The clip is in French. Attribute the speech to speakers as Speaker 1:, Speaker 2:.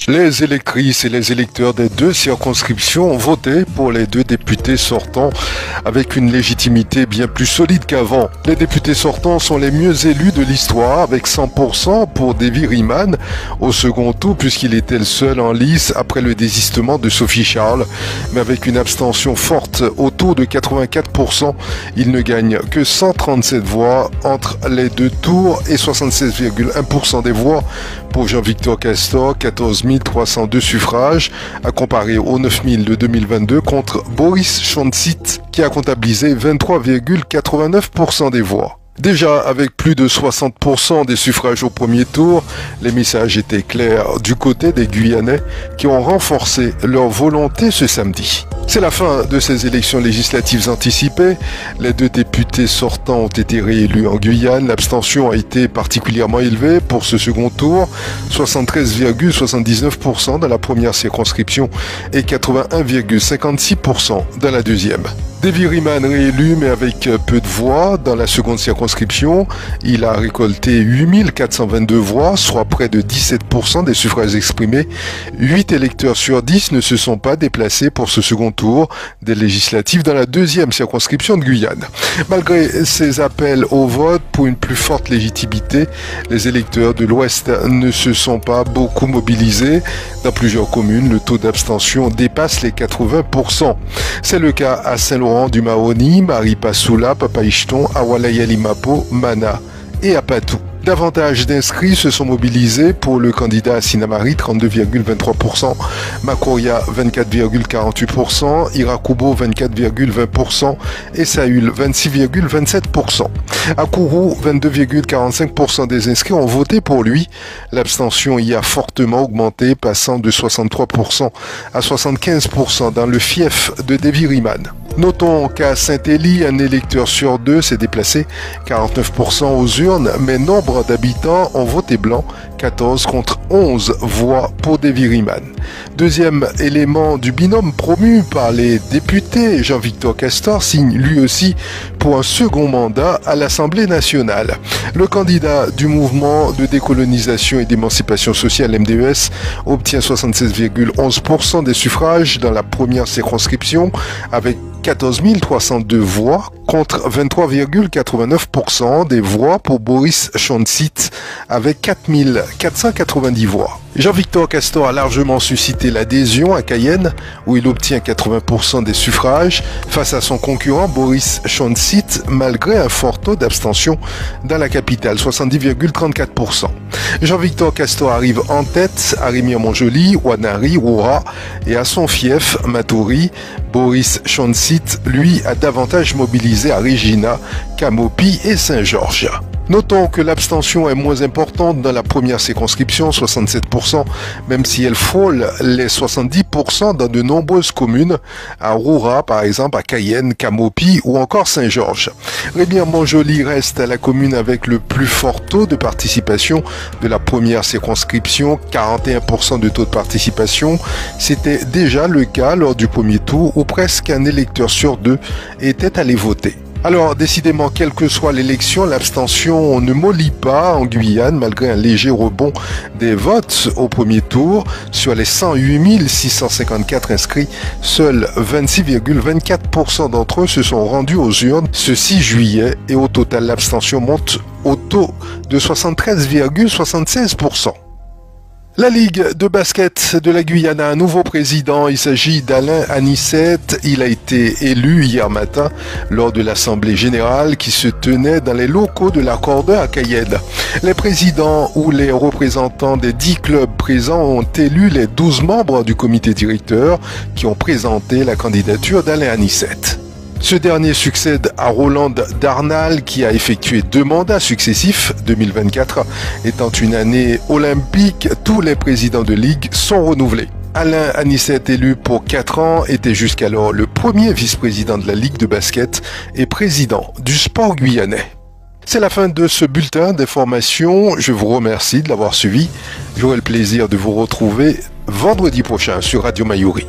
Speaker 1: Les électrices et les électeurs des deux circonscriptions ont voté pour les deux députés sortants avec une légitimité bien plus solide qu'avant. Les députés sortants sont les mieux élus de l'histoire avec 100% pour Davy Riemann au second tour puisqu'il était le seul en lice après le désistement de Sophie Charles. Mais avec une abstention forte autour de 84%, il ne gagne que 137 voix entre les deux tours et 76,1% des voix pour Jean-Victor Castor, 14 302 suffrages, à comparer aux 9 000 de 2022 contre Boris Schontzit qui a comptabilisé 23,89% des voix. Déjà, avec plus de 60% des suffrages au premier tour, les messages étaient clairs du côté des Guyanais qui ont renforcé leur volonté ce samedi. C'est la fin de ces élections législatives anticipées. Les deux députés sortants ont été réélus en Guyane. L'abstention a été particulièrement élevée pour ce second tour, 73,79% dans la première circonscription et 81,56% dans la deuxième. Davy Riemann réélu mais avec peu de voix dans la seconde circonscription. Il a récolté 8422 voix, soit près de 17% des suffrages exprimés. 8 électeurs sur 10 ne se sont pas déplacés pour ce second tour des législatives dans la deuxième circonscription de Guyane. Malgré ces appels au vote pour une plus forte légitimité, les électeurs de l'Ouest ne se sont pas beaucoup mobilisés. Dans plusieurs communes, le taux d'abstention dépasse les 80%. C'est le cas à Saint-Laurent-du-Mahonny, Maripasoula, Papaichton, Awalaya-Limapo, Mana et Apatou. Davantage d'inscrits se sont mobilisés pour le candidat à Sinamari, 32,23%, Makoria, 24,48%, Irakubo, 24,20% et Saül, 26,27%. À Kourou, 22,45% des inscrits ont voté pour lui. L'abstention y a fortement augmenté, passant de 63% à 75% dans le fief de Davy Riemann. Notons qu'à Saint-Élie, un électeur sur deux s'est déplacé, 49% aux urnes, mais nombre d'habitants ont voté blanc, 14 contre 11 voix pour Davy Riemann. Deuxième élément du binôme promu par les députés, Jean-Victor Castor signe lui aussi pour un second mandat à l'Assemblée nationale. Le candidat du mouvement de décolonisation et d'émancipation sociale MDES obtient 76,11% des suffrages dans la première circonscription avec 14 302 voix contre 23,89% des voix pour Boris Schontzit avec 4 490 voix. Jean-Victor Castor a largement suscité l'adhésion à Cayenne où il obtient 80% des suffrages face à son concurrent Boris Schontzit malgré un fort taux d'abstention dans la capitale, 70,34%. Jean-Victor Castor arrive en tête à Remire-Montjoly, Ouanari, Roura et à son fief, Matoury. Boris Schontzit, lui, a davantage mobilisé à Regina, Camopi et Saint-Georges. Notons que l'abstention est moins importante dans la première circonscription, 67%, même si elle frôle les 70% dans de nombreuses communes, à Roura par exemple, à Cayenne, Camopi ou encore Saint-Georges. Remire-Montjoly reste la commune avec le plus fort taux de participation de la première circonscription, 41% de taux de participation. C'était déjà le cas lors du premier tour où presque un électeur sur deux était allé voter. Alors, décidément, quelle que soit l'élection, l'abstention ne mollit pas en Guyane, malgré un léger rebond des votes au premier tour. Sur les 108 654 inscrits, seuls 26,24% d'entre eux se sont rendus aux urnes ce 6 juillet et au total, l'abstention monte au taux de 73,76%. La Ligue de basket de la Guyane a un nouveau président, il s'agit d'Alain Anicette. Il a été élu hier matin lors de l'Assemblée générale qui se tenait dans les locaux de l'Accordeur à Cayenne. Les présidents ou les représentants des 10 clubs présents ont élu les 12 membres du comité directeur qui ont présenté la candidature d'Alain Anicette. Ce dernier succède à Roland Darnal qui a effectué 2 mandats successifs, 2024 étant une année olympique. Tous les présidents de ligue sont renouvelés. Alain Anicette, élu pour 4 ans, était jusqu'alors le premier vice-président de la Ligue de basket et président du sport guyanais. C'est la fin de ce bulletin d'information. Je vous remercie de l'avoir suivi. J'aurai le plaisir de vous retrouver vendredi prochain sur Radio Mayuri.